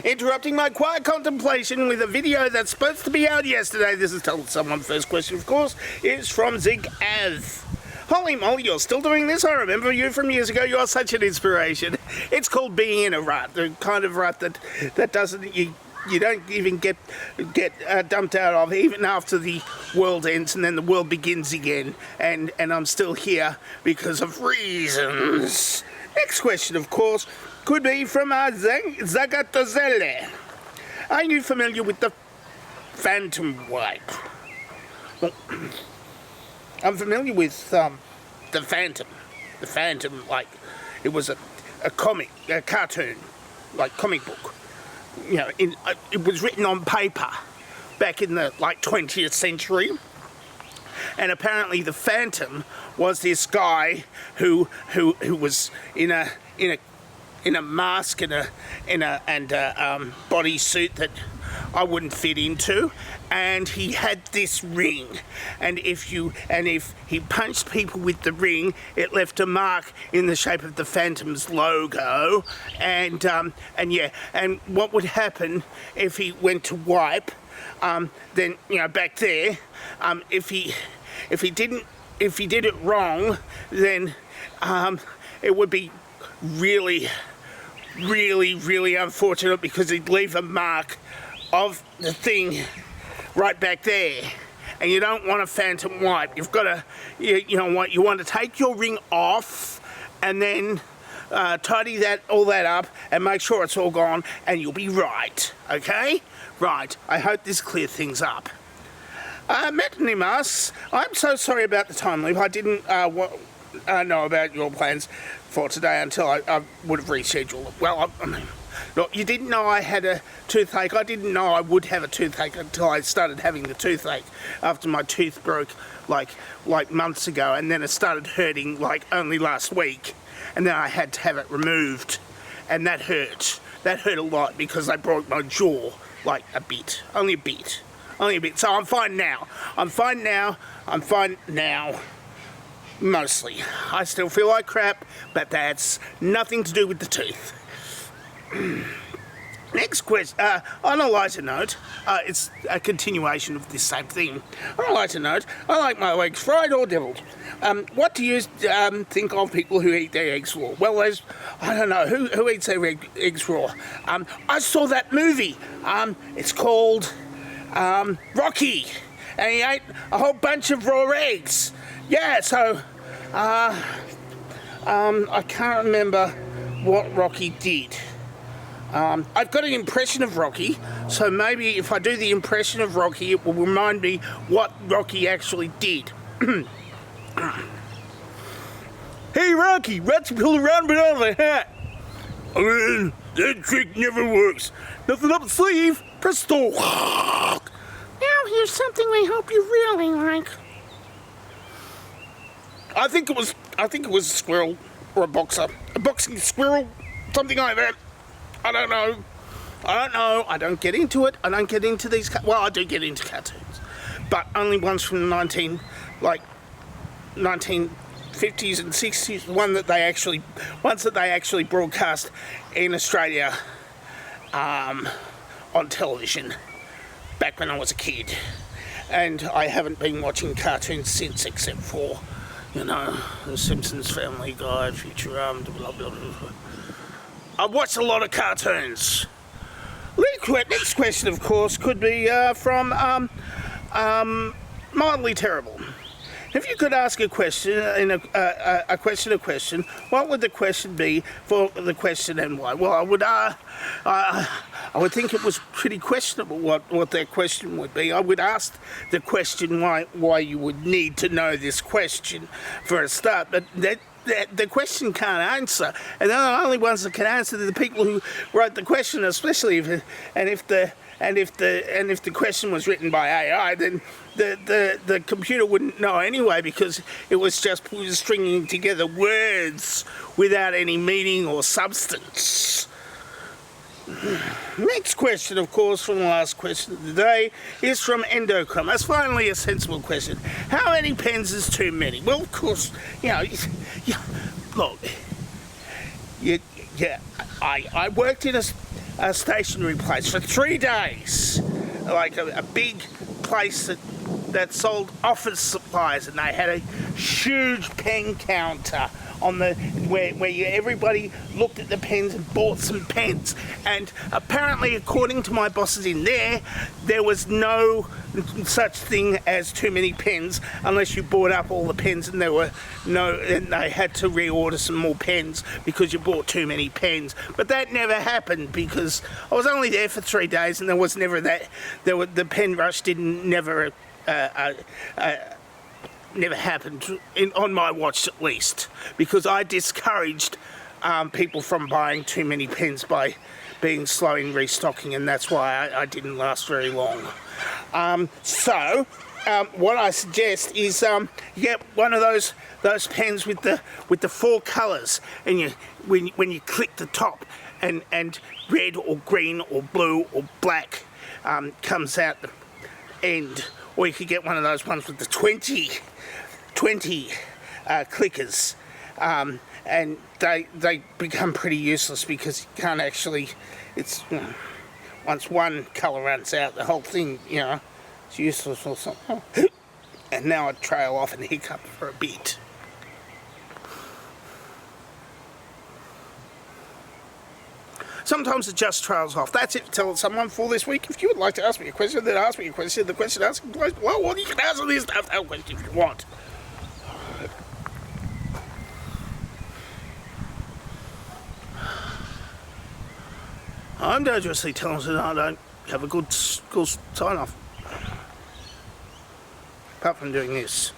Interrupting my quiet contemplation with a video that's supposed to be out yesterday. This is Tell Someone. First question, of course, is from Zig Av. Holy moly, you're still doing this? I remember you from years ago. You're such an inspiration. It's called being in a rut, the kind of rut that doesn't... You don't even get dumped out of, even after the world ends and then the world begins again. And I'm still here because of reasons. Next question, of course, could be from Zagatozele. Are you familiar with the Phantom wipe? Well, I'm familiar with the Phantom. The Phantom, like, it was a comic, a cartoon, like comic book. You know, it was written on paper back in the 20th century, and apparently the Phantom was this guy who was in a mask and a bodysuit that I wouldn't fit into, and he had this ring, and if he punched people with the ring, it left a mark in the shape of the Phantom's logo, and what would happen if he went to wipe, then back there, if he did it wrong, then it would be really unfortunate, because he'd leave a mark of the thing right back there, and you don't want a Phantom wipe. You've got to, you want to take your ring off and then tidy all that up and make sure it's all gone, and you'll be right. Okay, right. I hope this clears things up. Metanimas, I'm so sorry about the time leave. I didn't know about your plans for today until I would have rescheduled it. Well, look, you didn't know I had a toothache. I didn't know I would have a toothache until I started having the toothache after my tooth broke like months ago, and then it started hurting only last week, and then I had to have it removed, and that hurt. That hurt a lot because I broke my jaw a bit, only a bit. So I'm fine now. I'm fine now. Mostly. I still feel like crap, but that's nothing to do with the teeth. Next question. On a lighter note, it's a continuation of this same thing. On a lighter note, I like my eggs fried or deviled. What do you think of people who eat their eggs raw? Well, I don't know, who eats their eggs raw? I saw that movie. It's called Rocky, and he ate a whole bunch of raw eggs. Yeah, so I can't remember what Rocky did. I've got an impression of Rocky, so maybe if I do the impression of Rocky, it will remind me what Rocky actually did. Hey Rocky, rats pull around but out of the hat. That trick never works. Nothing up the sleeve. Presto. Now here's something we hope you really like. I think it was a squirrel or a boxing squirrel, something like that. I don't know. I don't get into it. I don't get into these. Well, I do get into cartoons, but only ones from the 1950s and 60s. Ones that they actually broadcast in Australia on television back when I was a kid, and I haven't been watching cartoons since, except for The Simpsons, Family Guy, Futurama, blah blah blah. I've watched a lot of cartoons. Next question, of course, could be from Mildly Terrible. If you could ask a question in a question, what would the question be for the question and why? Well, I would think it was pretty questionable what that question would be. I would ask the question why you would need to know this question for a start, but the question can't answer, and they're the only ones that can answer are the people who wrote the question, especially if the question was written by AI, then the computer wouldn't know anyway, because it was just stringing together words without any meaning or substance. Next question, of course, from the last question of the day, is from Endocom. That's finally a sensible question. How many pens is too many? Well, of course, look, I worked in a stationery place for 3 days, like a big place that sold office supplies, and they had a huge pen counter on the where everybody looked at the pens and bought some pens. And apparently, according to my bosses in there was no such thing as too many pens unless you bought up all the pens, and they had to reorder some more pens because you bought too many pens. But that never happened because I was only there for 3 days, and there was never that. The pen rush never happened on my watch, at least, because I discouraged people from buying too many pens by being slow in restocking, and that's why I didn't last very long. So what I suggest is you get one of those pens with the 4 colours, and when you click the top, and red or green or blue or black comes out the end. Or you could get one of those ones with the 20 clickers, and they become pretty useless because you can't actually, once one colour runs out, the whole thing, it's useless or something. And now I trail off and hiccup for a bit. Sometimes it just trails off. That's it. Tell someone for this week. If you would like to ask me a question, then ask me a question. The question asking place below, or you can answer this stuff question if you want. I'm dangerously talented and I don't have a good school sign-off. Apart from doing this.